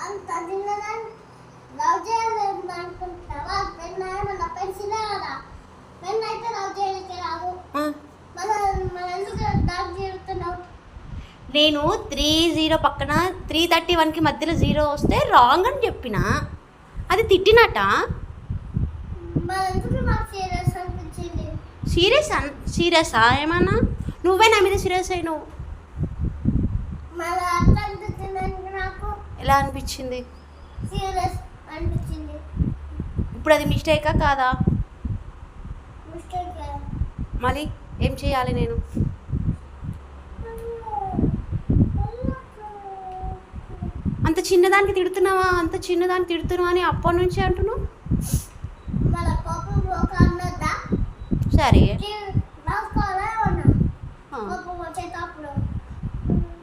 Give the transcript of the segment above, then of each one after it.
అంత చిన్నదాన్ని లవ్ చేయలేదు అనుకుంటావా? పెన్ ఏమన్నా పెన్సిలే కదా, పెన్ అయితే లవ్ చేయడానికి రాదు. మన ఎందుకు డాక్ చేస్తున్నావు? నేను 30 పక్కన 331కి మధ్యలో 0 వస్తే రాంగ్ అని చెప్పిన. అది తిట్టినట. మన ఎందుకు నాకు సీరియస్ అనిపించింది? సీరియసా ఏమన్నా? నువ్వే నా మీద సీరియస్ అయినావు. మళ్ళీ అట్లా అనిపించింది నాకు. ఎలా అనిపించింది? సీరియస్ అనిపించింది. ఇప్పుడు అది మిస్టేకా కాదా? మిస్టేక్. మరి ఏం చేయాలి నేను? అంత చిన్నదానికి తిడుతున్నావా? అంత చిన్నదానికి తిడుతున్నావా అని అప్పటి నుంచి అంటున్నావు. మళ్ళీ కోపం ఒక అన్నదా? సరే,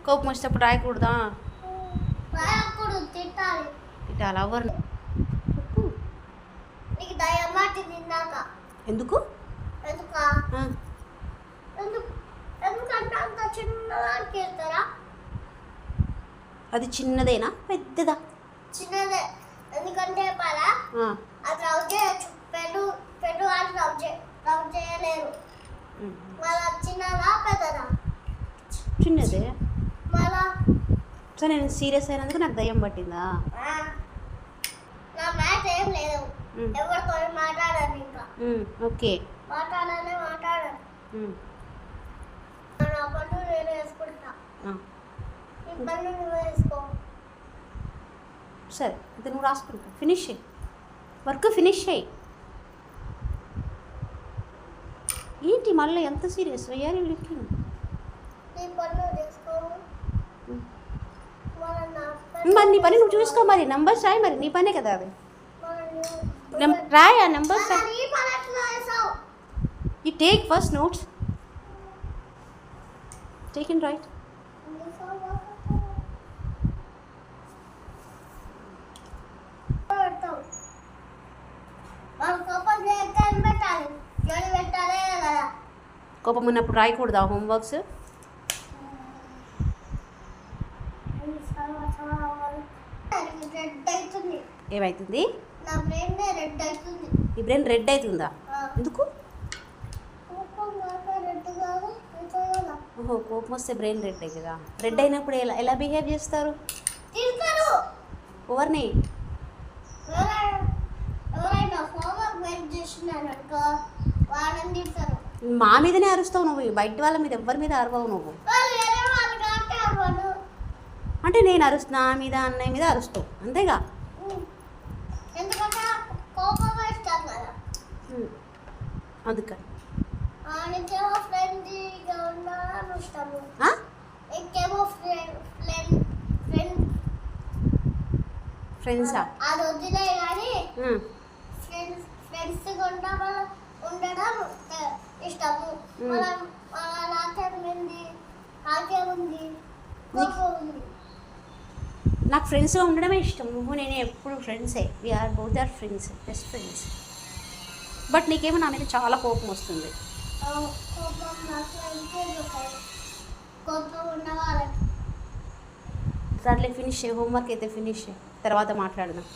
కోపం వచ్చేటప్పుడు రాయకూడదా? తిట్టాలి. ఎవరు? ఎందుకు? అది చిన్నదేనా పెద్దదా? చిన్నదే. ఎందుకంటే అది లవ్ చేయొచ్చు. పెద్ద లవ్ చేయలేరు. మళ్ళా చిన్నదా పెద్దదా? చిన్నదే. మళ్ళా సో నేను సీరియస్ అయినందుకు నాకు దయ్యం పట్టిందా? నా మ్యాచ్ ఏం లేదు. ఎవరితో మాట్లాడాలి ఇంకా. ఓకే, మాట్లాడాలి. నా పన్ను నేను వేసుకుంటా. ఈ పన్ను నువ్వు వేసుకో. సరే, ఇది నువ్వు రాసుకుంటా. ఫినిష్ చేయి, వర్క్ ఫినిష్ చేయి. ఏంటి మళ్ళీ ఎంత సీరియస్ అయ్యారు లుకింగ్? మరి నీ పని నువ్వు చూసుకో. మరి నెంబర్స్ రాయి. మరి నీ పనే కదా అది. రాయి ఆ numbers. You take first notes. Take and right. కోపం ఉన్నప్పుడు రాయకూడదా హోంవర్క్స్? ఏమవుతుంది? ఈ బ్రెయిన్ రెడ్ అవుతుందా? ఎందుకు? ఓహో, కోపం వస్తే బ్రెయిన్ రెడ్ అవుతుందా? రెడ్ అయినప్పుడు ఎలా బిహేవ్ చేస్తారు? ఎవరిని? మా మీదనే అరుస్తావు నువ్వు. బయట వాళ్ళ మీద ఎవరి మీద అరవవు నువ్వు. అంటే నేను అరుస్తున్నా మీద అన్నయ్య మీద అరుస్తావు అంతేగా? అందుకని ఫ్రెండ్సా? అది వద్దులే కానీ ఫ్రెండ్స్ ఉండడం ఇష్టము. నాకు ఫ్రెండ్స్గా ఉండడమే ఇష్టం. నువ్వు నేను ఎప్పుడు ఫ్రెండ్సే. We are both are friends, best friends. But నీకేమో నా మీద చాలా కోపం వస్తుంది. సర్లే, ఫినిష్ చేయి. హోంవర్క్ అయితే ఫినిష్ చేయి. తర్వాత మాట్లాడదాం.